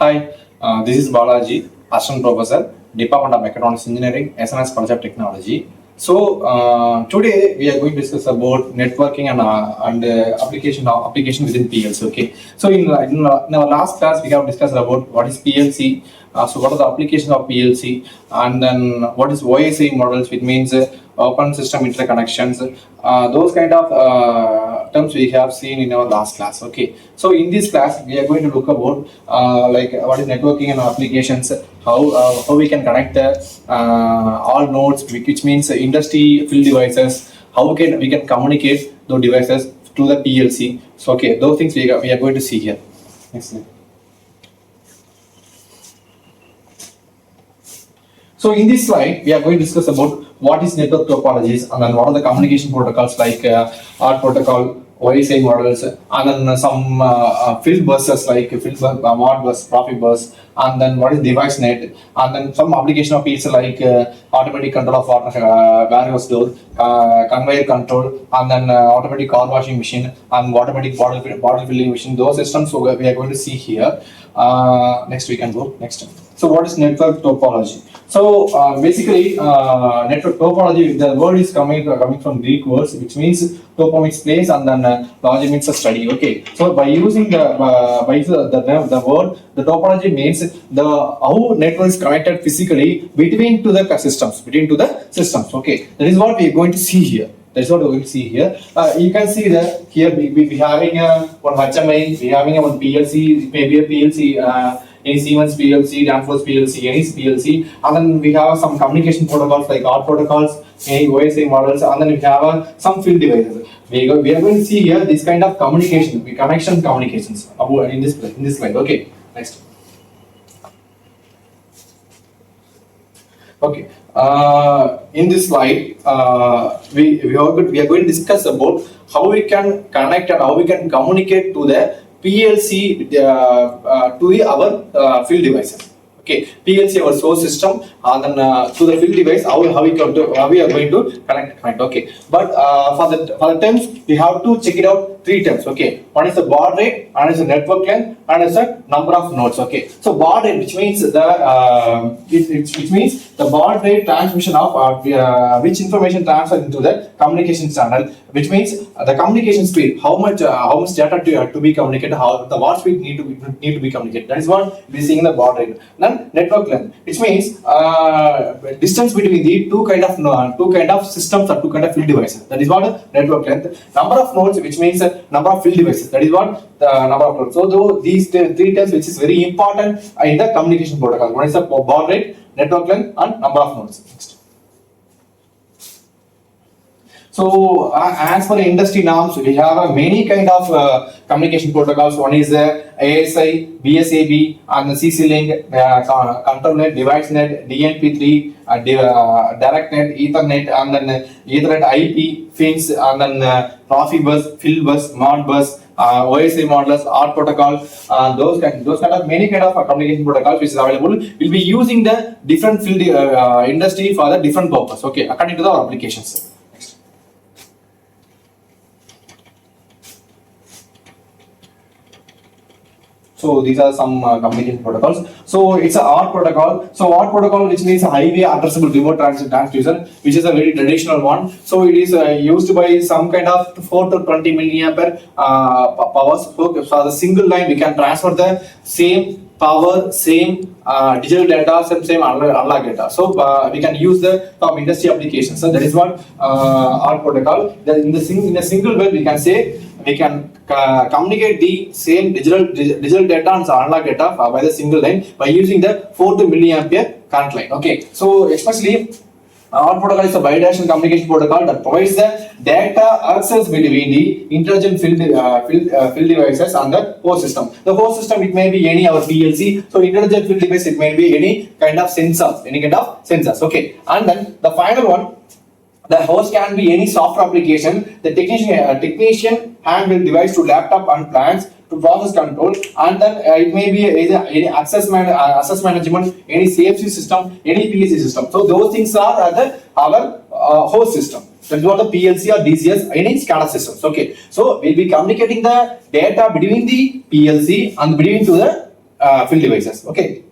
Hi, this is Balaji, Assistant Professor, Department of Mechatronics Engineering, SNS College of Technology. So today we are going to discuss about networking and application within PLC. Okay. So in our last class we have discussed about what is PLC. So what are the applications of PLC, and then what is OSI models, which means open system interconnections. Those kind of terms we have seen in our last class. Okay. So in this class we are going to look about like what is networking and applications, how we can connect all nodes, which means industry field devices, how we can communicate those devices to the PLC. So okay, those things we are going to see here. Next slide. So in this slide, we are going to discuss about what is network topologies, and then what are the communication protocols like ART protocol, OSI models, and then some field buses like Modbus, Profibus, and then what is device net, and then some application of PLC like automatic control of warehouse door, conveyor control, and then automatic car washing machine, and automatic bottle filling machine. Those systems we are going to see here. Next we can go next. So what is network topology? So basically, network topology, the word is coming from Greek words, which means topo means place, and then logy means a study. Okay. So by using the word, the topology means how network is connected physically between the systems. Okay. That is what we are going to see here. That's what we will see here. You can see that here we having one HMI, we having one PLC, maybe a PLC. Any Siemens PLC, Danfoss PLC, any PLC, and then we have some communication protocols like ART protocols, any OSI models, and then we have some field devices. We are going to see here this kind of communication, connection communications in this slide. Okay, next. Okay, in this slide, we are going to discuss about how we can connect and how we can communicate to the PLC to our field devices. Okay, PLC our source system, and then to the field device how we are going to connect. Okay, but for the terms we have to check it out three terms. Okay, one is the baud rate, one is the network length, and is the number of nodes. Okay, so baud rate, which means which means the baud rate transmission of which information transferred into the communication channel, which means the communication speed, how much data to be communicated, how the watt speed need to be communicated. That is what we see in the baud rate. Then network length, which means distance between the two kind of systems or two kind of field devices. That is what network length. Number of nodes, which means number of field devices. That is what the number of nodes. So though these three terms, which is very important in the communication protocol. One is the baud rate, network length, and number of nodes. Next. So as per industry norms, we have many kind of communication protocols. One is the ASI, BSAB, and the CC link, control net, device net, DNP3, direct net, Ethernet, and then Ethernet IP, fins, and then Profibus, Fieldbus, Modbus, OSI models, ART protocol, those kind of many kind of communication protocols which is available. We'll be using the different field industry for the different purpose. Okay, according to the applications. So these are some communication protocols. So it's a ART protocol. So ART protocol, which means a highway addressable remote transducer, which is a very traditional one. So it is used by some kind of 4 to 20 milliampere powers. So for the single line, we can transfer the same power, same digital data, same analog data. So we can use the industry applications. So that is what ART protocol. In a single way, we can say we can communicate the same digital data and analog data by the single line by using the 4 to milliampere current line. Okay, so especially ART protocol is a bidirectional communication protocol that provides the data access between the intelligent field devices and the host system. The host system, it may be any our PLC. So intelligent field device, it may be any kind of sensors. Okay, and then the final one, the host can be any software application. The technician hand will device to laptop and plants to process control, and then it may be either any access management, any CFC system, any PLC system. So those things are our host system. That is what the PLC or DCS, any SCADA systems. Okay, so we'll be communicating the data between the PLC and between to the field devices. Okay.